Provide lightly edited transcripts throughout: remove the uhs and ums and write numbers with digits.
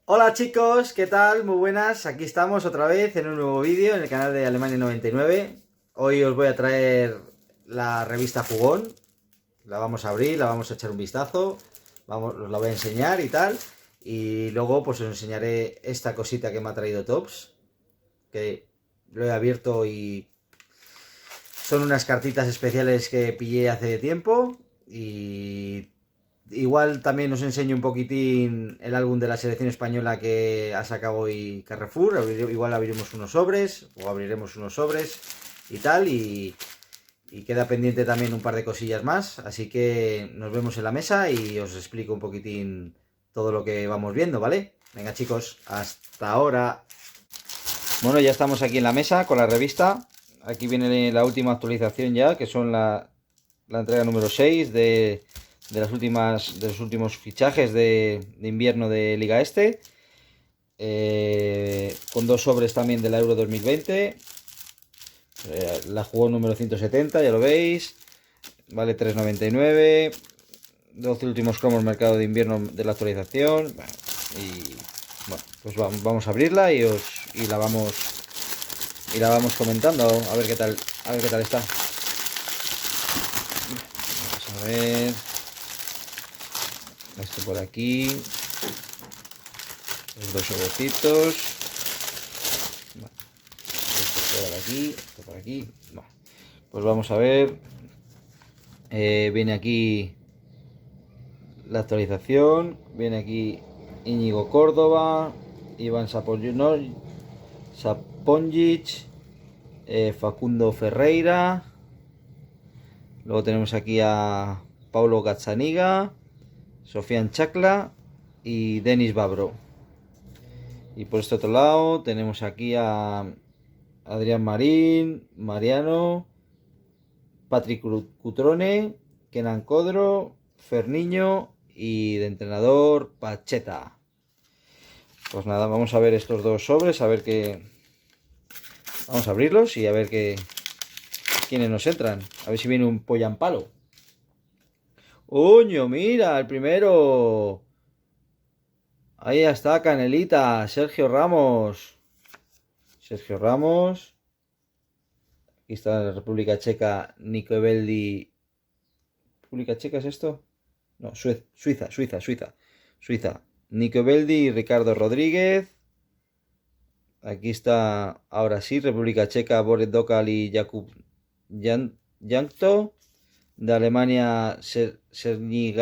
Hola chicos, ¿qué tal? Muy buenas, aquí estamos otra vez en un nuevo vídeo en el canal de Alemania 99. Hoy os voy a traer la revista Jugón, la vamos a abrir, la vamos a echar un vistazo, os la voy a enseñar y tal. Y luego pues os enseñaré esta cosita que me ha traído Tops, que lo he abierto y son unas cartitas especiales que pillé hace tiempo. Y igual también os enseño un poquitín el álbum de la selección española que ha sacado hoy Carrefour. Igual abriremos unos sobres o abriremos unos sobres y tal. Y queda pendiente también un par de cosillas más. Así que nos vemos en la mesa y os explico un poquitín todo lo que vamos viendo, ¿vale? Venga chicos, hasta ahora. Bueno, ya estamos aquí en la mesa con la revista. Aquí viene la última actualización ya, que son la entrega número 6 de los últimos fichajes de invierno de Liga Este. Con dos sobres también de la Euro 2020. La jugó número 170, ya lo veis. Vale 3,99. 12 últimos cromos mercado de invierno de la actualización. Y bueno, pues vamos a abrirla y la vamos comentando a ver qué tal, está. Vamos a ver esto por aquí, los dos sobrecitos. Vale, esto por aquí, esto por aquí. Vale, pues vamos a ver. Viene aquí la actualización, viene aquí Íñigo Córdoba, Iván Saponjic, Facundo Ferreira. Luego tenemos aquí a Paulo Gazzaniga, Sofian Chacla y Denis Babro. Y por este otro lado tenemos aquí a Adrián Marín, Mariano, Patrick Cutrone, Kenan Codro, Ferniño y de entrenador Pacheta. Pues nada, vamos a ver estos dos sobres, a ver qué. Vamos a abrirlos y a ver quiénes nos entran. A ver si viene un pollampalo. ¡Uño, mira! El primero. Ahí está, Canelita, Sergio Ramos. Sergio Ramos. Aquí está la República Checa, Nico Eveldi. ¿República Checa es esto? No, Suiza. Nico Eveldi y Ricardo Rodríguez. Aquí está, ahora sí, República Checa, Boris Dokal y Jakub Jankto. De Alemania, Serni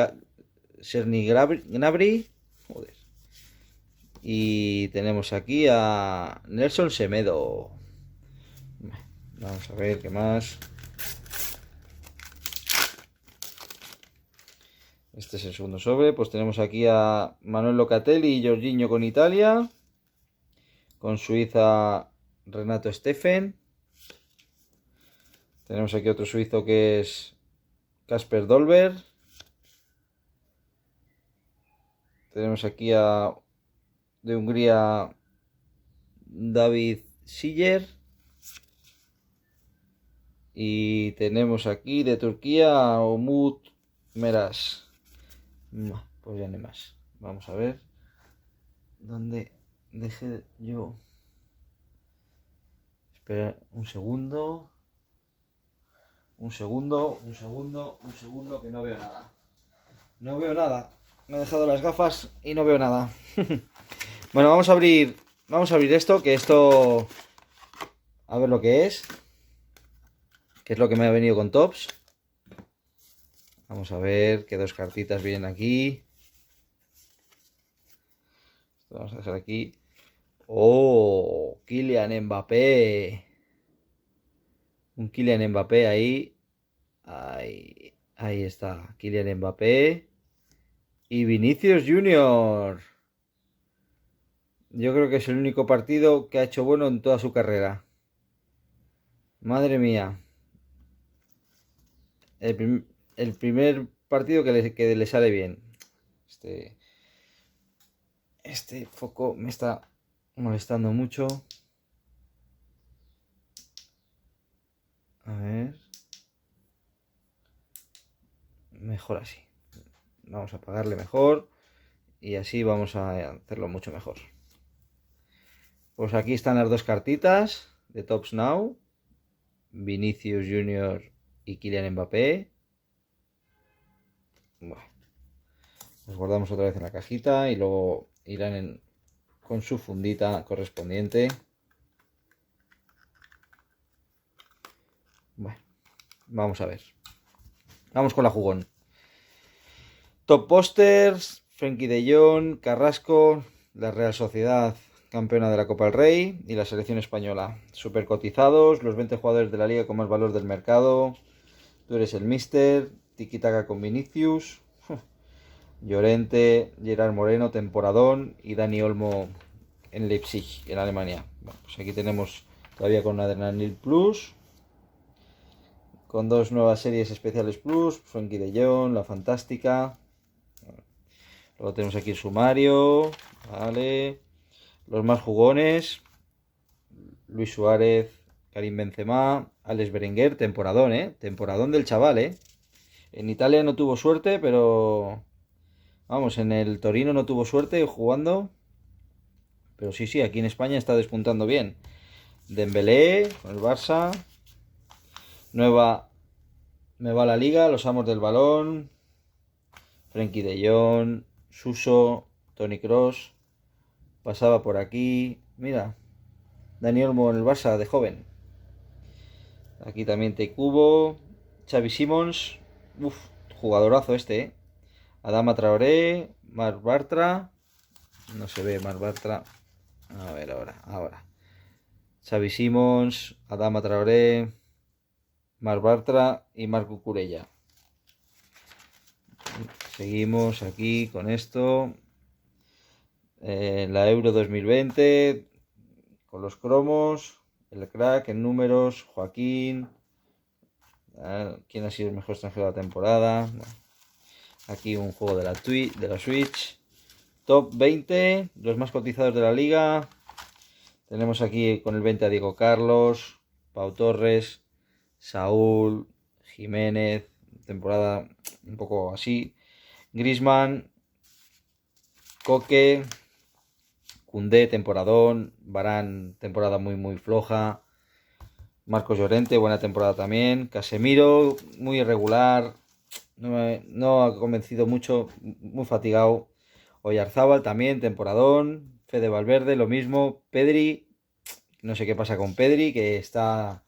Joder. Y tenemos aquí a Nelson Semedo. Vamos a ver qué más. Este es el segundo sobre. Pues tenemos aquí a Manuel Locatelli y Jorginho con Italia. Con Suiza, Renato Steffen. Tenemos aquí otro suizo que es Kasper Dolberg. Tenemos aquí a de Hungría David Siller. Y tenemos aquí de Turquía a Umut Meras. Pues ya no hay más. Vamos a ver dónde dejé yo. Espera un segundo. Un segundo, que no veo nada. No veo nada. Me he dejado las gafas y no veo nada. Bueno, vamos a abrir esto, que esto, a ver lo que es lo que me ha venido con Tops. Vamos a ver qué dos cartitas vienen aquí. Esto vamos a dejar aquí. Oh, Kylian Mbappé. Un Kylian Mbappé ahí. Ahí está, Kylian Mbappé. Y Vinicius Junior. Yo creo que es el único partido que ha hecho bueno en toda su carrera. Madre mía. El primer partido que le sale bien. Este, este foco me está molestando mucho. A ver. Mejor así. Vamos a apagarle mejor. y así vamos a hacerlo mucho mejor. Pues aquí están las dos cartitas de Tops Now. Vinicius Junior y Kylian Mbappé. Bueno, los guardamos otra vez en la cajita y luego irán con su fundita correspondiente. Bueno, vamos a ver. Vamos con la jugón. Top Posters, Frenkie de Jong, Carrasco, la Real Sociedad campeona de la Copa del Rey y la selección española. Super cotizados, los 20 jugadores de la liga con más valor del mercado. Tú eres el mister, Tiki Taka con Vinicius, Llorente, Gerard Moreno, temporadón y Dani Olmo en Leipzig, en Alemania. Bueno, pues aquí tenemos todavía con Adrenalin Plus, con dos nuevas series especiales Plus, Frenkie de Jong, La Fantástica. Luego tenemos aquí el sumario, vale. Los más jugones, Luis Suárez, Karim Benzema, Alex Berenguer, temporadón, temporadón del chaval, En Italia no tuvo suerte, pero vamos, en el Torino no tuvo suerte jugando, pero sí, aquí en España está despuntando bien. Dembélé con el Barça, nueva me va la Liga, los amos del balón, Frenkie de Jong, Suso, Toni Kroos, pasaba por aquí, mira, Dani Olmo en el Barça de joven. Aquí también te cubo, Xavi Simons, jugadorazo este, Adama Traoré, Marc Bartra, no se ve Marc Bartra, a ver ahora. Xavi Simons, Adama Traoré, Marc Bartra y Marc Cucurella. Seguimos aquí con esto. La Euro 2020, con los cromos, el crack en números, Joaquín. ¿Quién ha sido el mejor extranjero de la temporada? Aquí un juego de la Switch. Top 20, los más cotizados de la liga. Tenemos aquí con el 20 a Diego Carlos, Pau Torres, Saúl, Jiménez, temporada un poco así. Griezmann, Coque, Koundé, temporadón. Varane, temporada muy floja. Marcos Llorente, buena temporada también. Casemiro, muy irregular. No ha convencido mucho, muy fatigado. Oyarzábal también, temporadón. Fede Valverde, lo mismo. Pedri, no sé qué pasa con Pedri, que está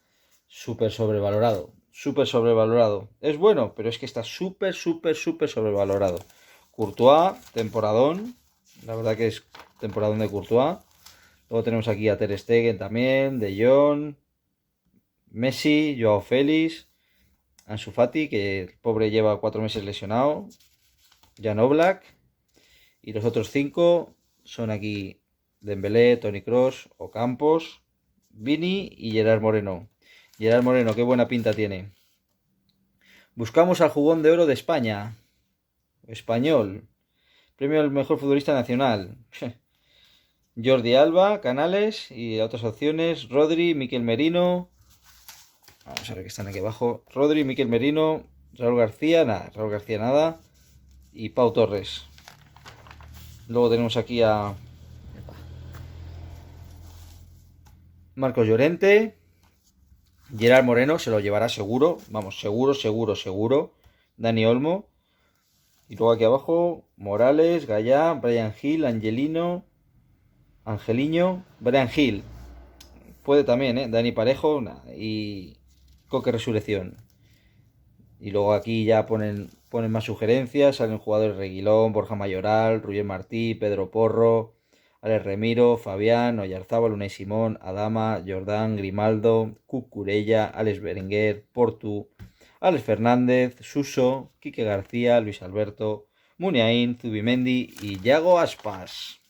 súper sobrevalorado. Súper sobrevalorado. Es bueno, pero es que está súper sobrevalorado. Courtois, temporadón. La verdad que es temporadón de Courtois. Luego tenemos aquí a Ter Stegen también, De Jong, Messi, Joao Félix, Ansu Fati, que el pobre lleva 4 meses lesionado, Jan Oblak, y los otros 5 son aquí Dembélé, Toni Kroos, Ocampos, Vini y Gerard Moreno. Gerard Moreno, qué buena pinta tiene. Buscamos al jugón de oro de España. Español. Premio al mejor futbolista nacional. Jordi Alba, Canales y otras opciones. Rodri, Mikel Merino. Vamos a ver que están aquí abajo. Rodri, Mikel Merino, Raúl García, nada. Y Pau Torres. Luego tenemos aquí a Marcos Llorente. Gerard Moreno se lo llevará seguro. Vamos, seguro. Dani Olmo. Y luego aquí abajo, Morales, Gallá, Brian Hill, Angeliño, Brian Hill. Puede también, Dani Parejo y Coque Resurrección. Y luego aquí ya ponen más sugerencias. Salen jugadores Reguilón, Borja Mayoral, Rubén Martí, Pedro Porro, Alex Remiro, Fabián, Oyarzábal, Unai Simón, Adama, Jordán, Grimaldo, Cucurella, Alex Berenguer, Portu, Alex Fernández, Suso, Quique García, Luis Alberto, Muniain, Zubimendi y Yago Aspas.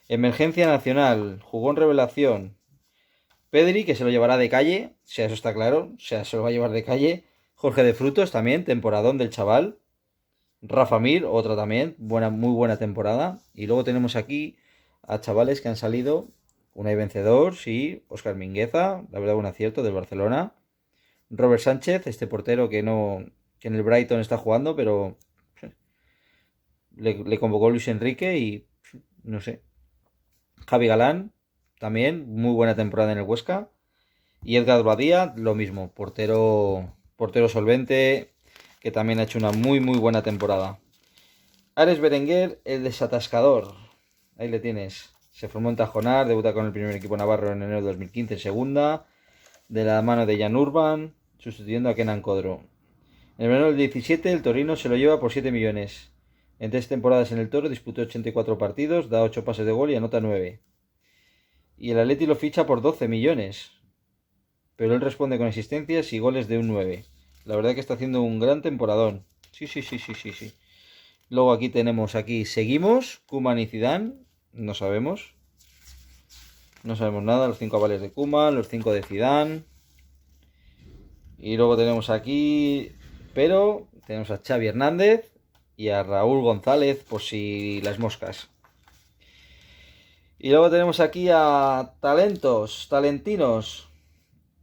Emergencia nacional, jugón revelación. Pedri, que se lo llevará de calle, o sea, eso está claro, o sea, se lo va a llevar de calle. Jorge de Frutos también, temporadón del chaval. Rafa Mir, otra también, muy buena temporada. Y luego tenemos aquí a chavales que han salido. Unai Vencedor, sí. Óscar Mingueza, la verdad un acierto, del Barcelona. Robert Sánchez, este portero que en el Brighton está jugando, pero le convocó Luis Enrique y no sé. Javi Galán, también, muy buena temporada en el Huesca. Y Edgar Badía, lo mismo, portero solvente, que también ha hecho una muy buena temporada. Ares Berenguer, el desatascador. Ahí le tienes. Se formó en Tajonar, debuta con el primer equipo navarro en enero de 2015 en segunda, de la mano de Jan Urban, sustituyendo a Kenan Codro. En el verano del 17 el Torino se lo lleva por 7 millones. En 3 temporadas en el Toro disputó 84 partidos, da 8 pases de gol y anota 9. Y el Atleti lo ficha por 12 millones. Pero él responde con asistencias y goles de un 9. La verdad que está haciendo un gran temporadón. Sí. Luego aquí tenemos, seguimos, Koeman y Zidane, no sabemos. No sabemos nada, los 5 avales de Koeman, los 5 de Zidane. Y luego tenemos aquí, pero tenemos a Xavi Hernández y a Raúl González, por si las moscas. Y luego tenemos aquí a talentinos.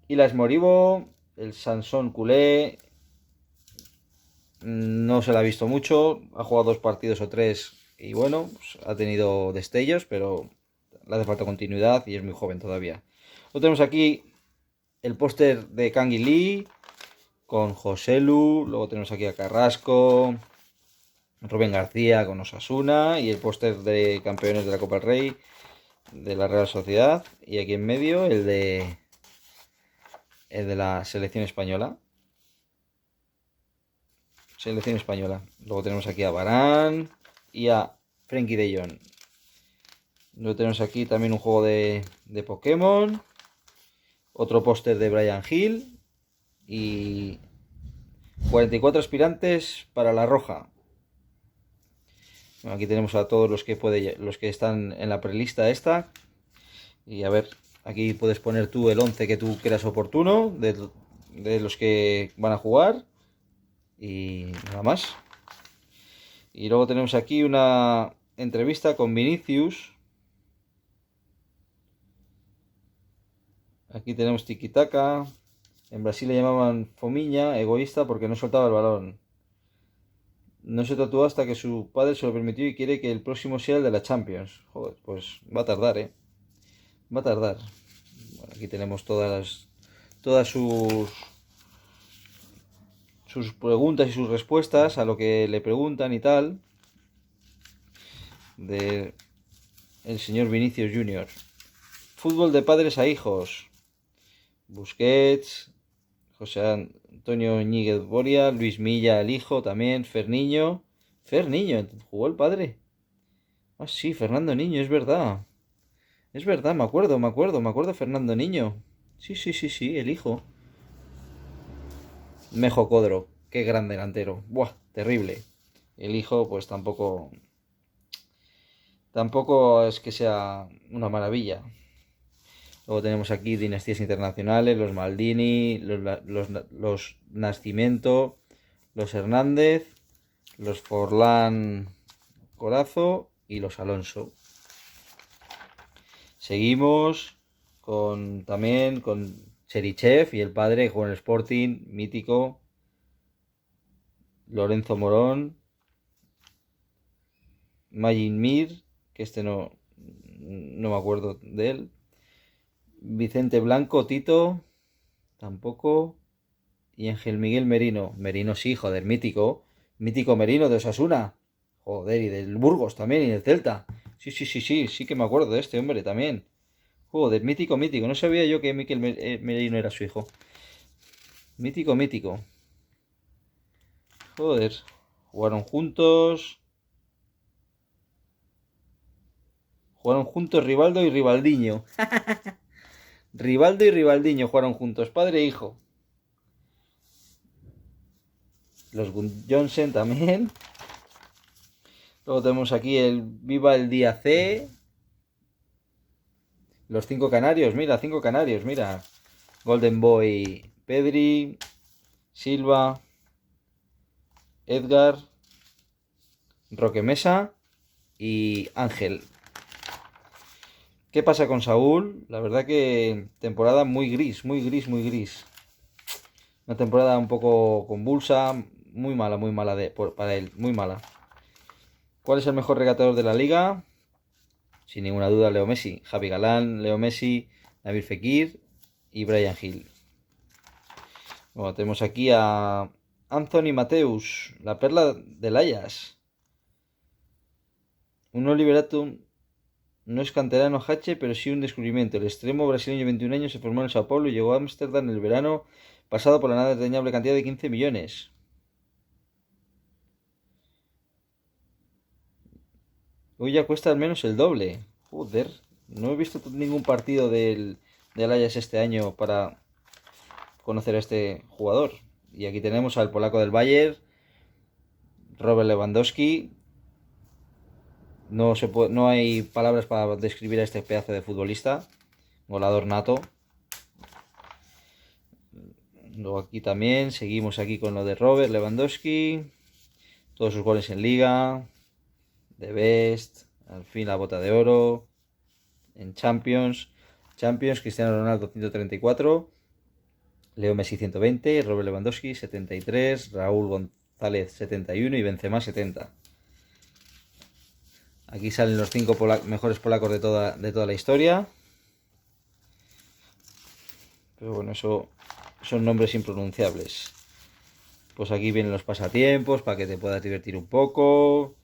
Ilas Moribo, el Sansón culé. No se la ha visto mucho, ha jugado 2 partidos o 3 y bueno, pues ha tenido destellos, pero le hace falta continuidad y es muy joven todavía. Luego tenemos aquí el póster de Kangin Lee con Joselu, luego tenemos aquí a Carrasco, Rubén García con Osasuna y el póster de campeones de la Copa del Rey de la Real Sociedad, y aquí en medio el de la selección española. Selección española. Luego tenemos aquí a Varane y a Frenkie de Jong. Luego tenemos aquí también un juego de Pokémon. Otro póster de Brian Hill. Y 44 aspirantes para la roja. Bueno, aquí tenemos a todos los que están en la prelista esta. Y a ver, aquí puedes poner tú el 11 que tú creas oportuno de los que van a jugar. Y nada más. Y luego tenemos aquí una entrevista con Vinicius. Aquí tenemos tiki-taka. En Brasil le llamaban fomiña, egoísta, porque no soltaba el balón. No se tatuó hasta que su padre se lo permitió y quiere que el próximo sea el de la Champions. Joder, pues va a tardar, ¿eh? Va a tardar. Bueno, aquí tenemos todas sus preguntas y sus respuestas a lo que le preguntan y tal. De el señor Vinicius Junior. Fútbol de padres a hijos. Busquets, José Antonio Ñíguez Boria, Luis Milla el hijo también, Ferniño, jugó el padre. Ah, sí, Fernando Niño, es verdad. Es verdad, me acuerdo Fernando Niño. Sí, el hijo. Mejo Codro, qué gran delantero. Buah, terrible. El hijo, pues tampoco es que sea una maravilla. Luego tenemos aquí dinastías internacionales, los Maldini, los Nascimento, los Hernández, los Forlán Corazo y los Alonso. Seguimos también con Cherichev y el padre, que jugó en el Sporting, mítico. Lorenzo Morón, Magin Mir, que no me acuerdo de él. Vicente Blanco, Tito, tampoco. Y Ángel Miguel Merino. Merino sí, joder, mítico. Mítico Merino de Osasuna. Joder, y del Burgos también, y del Celta. Sí que me acuerdo de este hombre también. Joder, mítico. No sabía yo que Miquel Merino era su hijo. Mítico. Joder. Jugaron juntos Rivaldo y Rivaldiño. Rivaldo y Rivaldiño jugaron juntos, padre e hijo. Los Gun Johnson también. Luego tenemos aquí el Viva el Día C. Los 5 canarios, mira. Golden Boy, Pedri, Silva, Edgar, Roque Mesa y Ángel. ¿Qué pasa con Saúl? La verdad que temporada muy gris. Una temporada un poco convulsa, muy mala para él, muy mala. ¿Cuál es el mejor regateador de la liga? Sin ninguna duda, Leo Messi. Javi Galán, Leo Messi, Nabil Fekir y Brian Hill. Bueno, tenemos aquí a Anthony Mateus, la perla del Ajax. Un Liberatum no es canterano Hache, pero sí un descubrimiento. El extremo brasileño de 21 años se formó en el Sao Paulo y llegó a Ámsterdam en el verano pasado por la nada desdeñable cantidad de 15 millones. Hoy ya cuesta al menos el doble. Joder, no he visto ningún partido del Ajax este año para conocer a este jugador. Y aquí tenemos al polaco del Bayern, Robert Lewandowski. No hay palabras para describir a este pedazo de futbolista. Goleador nato. Luego aquí también, seguimos aquí con lo de Robert Lewandowski. Todos sus goles en Liga. The Best. Al fin la bota de oro. En Champions, Cristiano Ronaldo 134. Leo Messi 120. Robert Lewandowski 73. Raúl González 71 y Benzema 70. Aquí salen los 5 mejores polacos de toda la historia. Pero bueno, eso son nombres impronunciables. Pues aquí vienen los pasatiempos para que te puedas divertir un poco.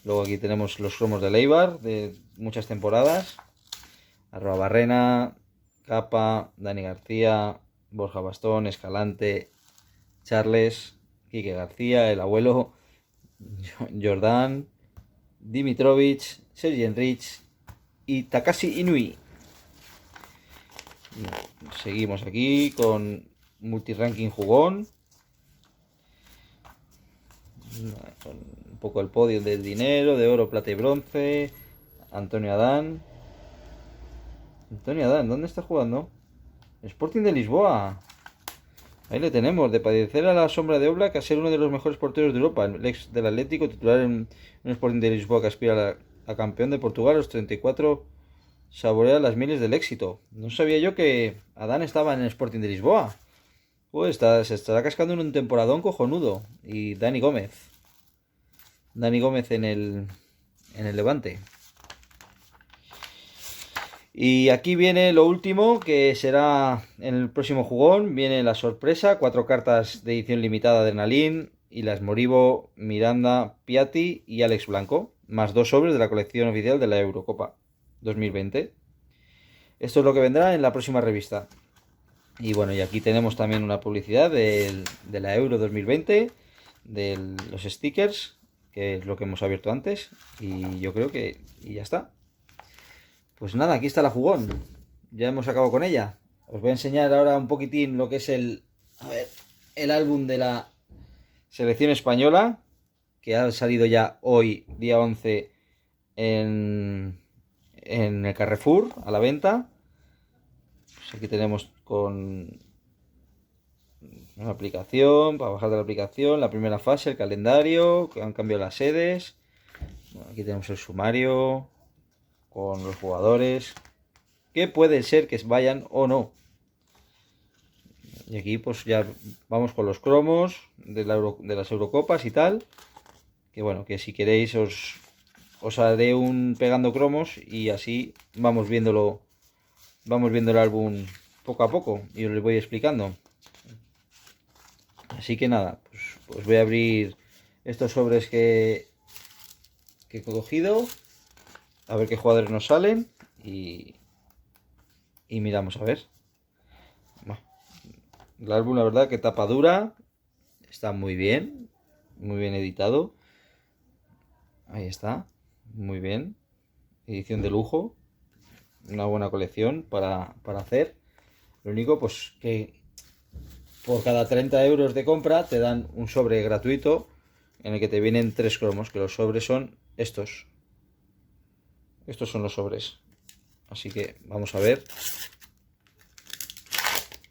Luego aquí tenemos los cromos de Eibar de muchas temporadas. Arroba Barrena, Capa, Dani García, Borja Bastón, Escalante, Charles, Quique García, el abuelo, Jordan, Dimitrovic, Sergi Enrich y Takashi Inui. Seguimos aquí con multiranking jugón. Con un poco el podio del dinero, de oro, plata y bronce. Antonio Adán. ¿Dónde está jugando? Sporting de Lisboa. Ahí le tenemos, de padecer a la sombra de Oblak a ser uno de los mejores porteros de Europa. El ex del Atlético, titular en un Sporting de Lisboa que aspira a campeón de Portugal a los 34, saborea las mieles del éxito. No sabía yo que Adán estaba en el Sporting de Lisboa. Pues se estará cascando en un temporadón cojonudo. Y Dani Gómez en el Levante. Y aquí viene lo último, que será en el próximo jugón. Viene la sorpresa, 4 cartas de edición limitada de Nalín, Ilas Moribo, Miranda, Piatti y Alex Blanco, más 2 sobres de la colección oficial de la Eurocopa 2020. Esto es lo que vendrá en la próxima revista. Y bueno, y aquí tenemos también una publicidad de la Euro 2020, de los stickers, que es lo que hemos abierto antes. Y yo creo que ya está. Pues nada, aquí está la jugón. Ya hemos acabado con ella. Os voy a enseñar ahora un poquitín lo que es el álbum de la selección española, que ha salido ya hoy, día 11, en el Carrefour, a la venta. Pues aquí tenemos con una aplicación, para bajar de la aplicación, la primera fase, el calendario, que han cambiado las sedes. Bueno, aquí tenemos el sumario con los jugadores, que puede ser que vayan o no. Y aquí pues ya vamos con los cromos de las Eurocopas y tal. Que bueno, que si queréis os haré un pegando cromos y así vamos viendo el álbum poco a poco y os lo voy explicando. Así que nada, pues voy a abrir estos sobres que he cogido, a ver qué jugadores nos salen y miramos a ver. El álbum, la verdad, que tapa dura, está muy bien editado. Ahí está, muy bien, edición de lujo, una buena colección para hacer. Lo único, pues que por cada 30 euros de compra te dan un sobre gratuito en el que te vienen 3 cromos, que los sobres son estos. Estos son los sobres. Así que vamos a ver.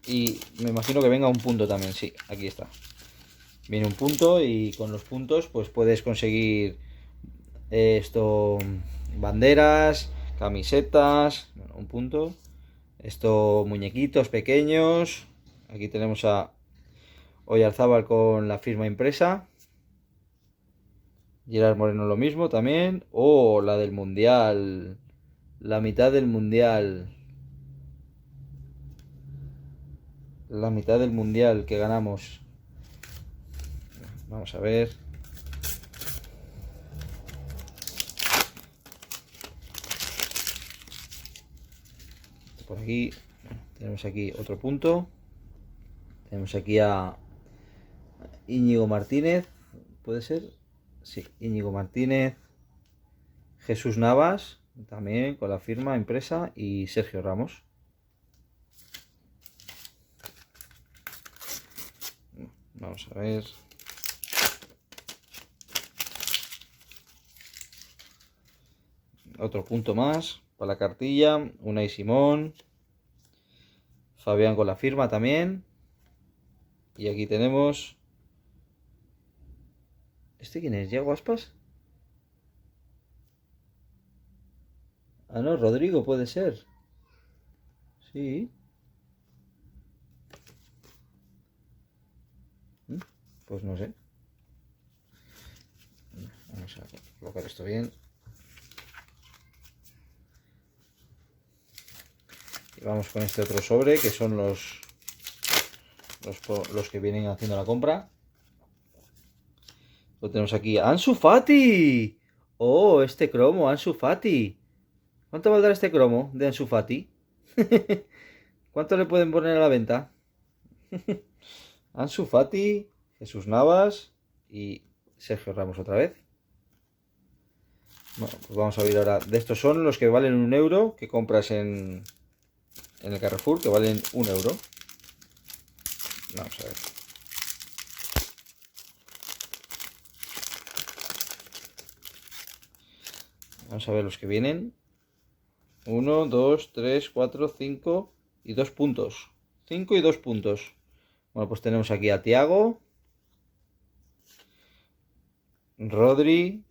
Y me imagino que venga un punto también, sí, aquí está. Viene un punto y con los puntos pues puedes conseguir banderas, camisetas, bueno, un punto. Muñequitos pequeños. Aquí tenemos a Oyarzábal con la firma impresa. Gerard Moreno lo mismo también. Oh, la del Mundial. La mitad del Mundial. La mitad del Mundial que ganamos. Vamos a ver. Por aquí. Tenemos aquí otro punto. Tenemos aquí a Íñigo Martínez. ¿Puede ser? Sí, Íñigo Martínez. Jesús Navas. También con la firma impresa. Y Sergio Ramos. Vamos a ver. Otro punto más para la cartilla. Unai Simón. Fabián con la firma también. Y aquí tenemos... ¿Este quién es? ¿Yago Aspas? Ah, no, Rodrigo puede ser. Sí. Pues no sé. Vamos a colocar esto bien. Y vamos con este otro sobre, que son los que vienen haciendo la compra. Lo tenemos aquí. ¡Ansu Fati! ¡Oh, este cromo! ¡Ansu Fati! ¿Cuánto valdrá este cromo de Ansu Fati? ¿Cuánto le pueden poner a la venta? Ansu Fati, Jesús Navas y Sergio Ramos otra vez. Bueno, pues vamos a ver ahora. De estos son los que valen 1 euro, que compras en el Carrefour, que valen 1 euro. Vamos a ver. Vamos a ver los que vienen. 1, 2, 3, 4, 5 y 2 puntos. 5 y 2 puntos. Bueno, pues tenemos aquí a Thiago, Rodri,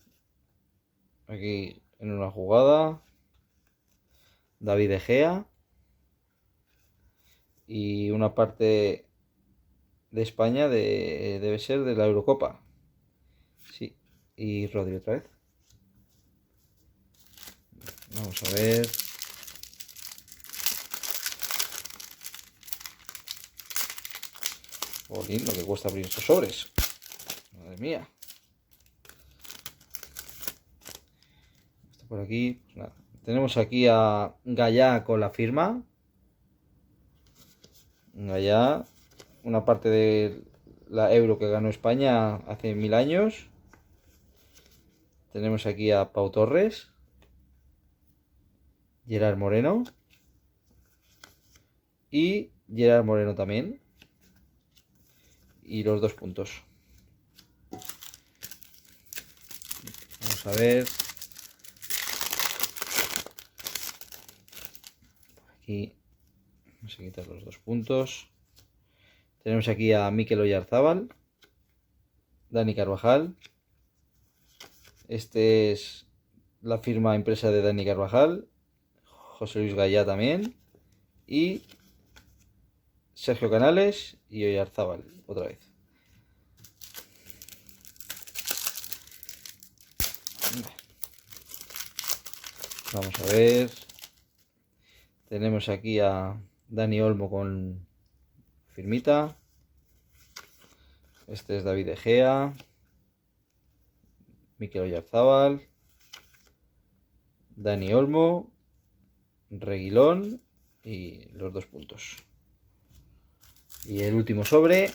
aquí en una jugada, David De Gea y una parte de España debe ser de la Eurocopa. Sí, y Rodri otra vez. Vamos a ver. Jolín, lo que cuesta abrir estos sobres. Madre mía. Esto por aquí. Pues nada. Tenemos aquí a Gallá con la firma. Gallá. Una parte de la Euro que ganó España hace 1000 años. Tenemos aquí a Pau Torres. Gerard Moreno. Y Gerard Moreno también. Y los 2 puntos. Vamos a ver. Por aquí. Vamos a quitar los 2 puntos. Tenemos aquí a Mikel Oyarzabal. Dani Carvajal. Este es la firma impresa de Dani Carvajal. José Luis Gallá también. Y Sergio Canales y Oyarzabal otra vez. Vamos a ver. Tenemos aquí a Dani Olmo con firmita. Este es David De Gea. Mikel Oyarzabal. Dani Olmo. Reguilón. Y los 2 puntos. Y el último sobre.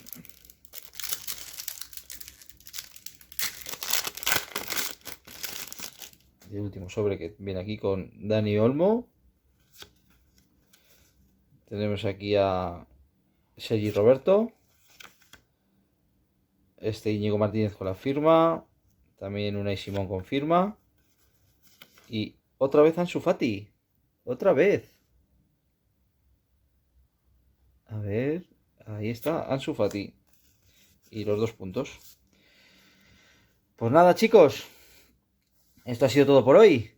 El último sobre que viene aquí con Dani Olmo. Tenemos aquí a Sergi Roberto. Este Íñigo Martínez con la firma. También Unai Simón con firma. Y otra vez Ansu Fati. Otra vez. A ver. Ahí está Ansu Fati. Y los 2 puntos. Pues nada, chicos. Esto ha sido todo por hoy.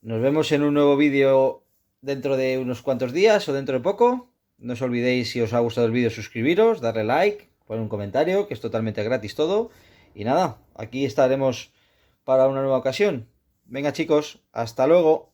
Nos vemos en un nuevo vídeo dentro de unos cuantos días o dentro de poco. No os olvidéis, si os ha gustado el vídeo, suscribiros, darle like, poner un comentario, que es totalmente gratis todo. Y nada, aquí estaremos para una nueva ocasión. Venga chicos, hasta luego.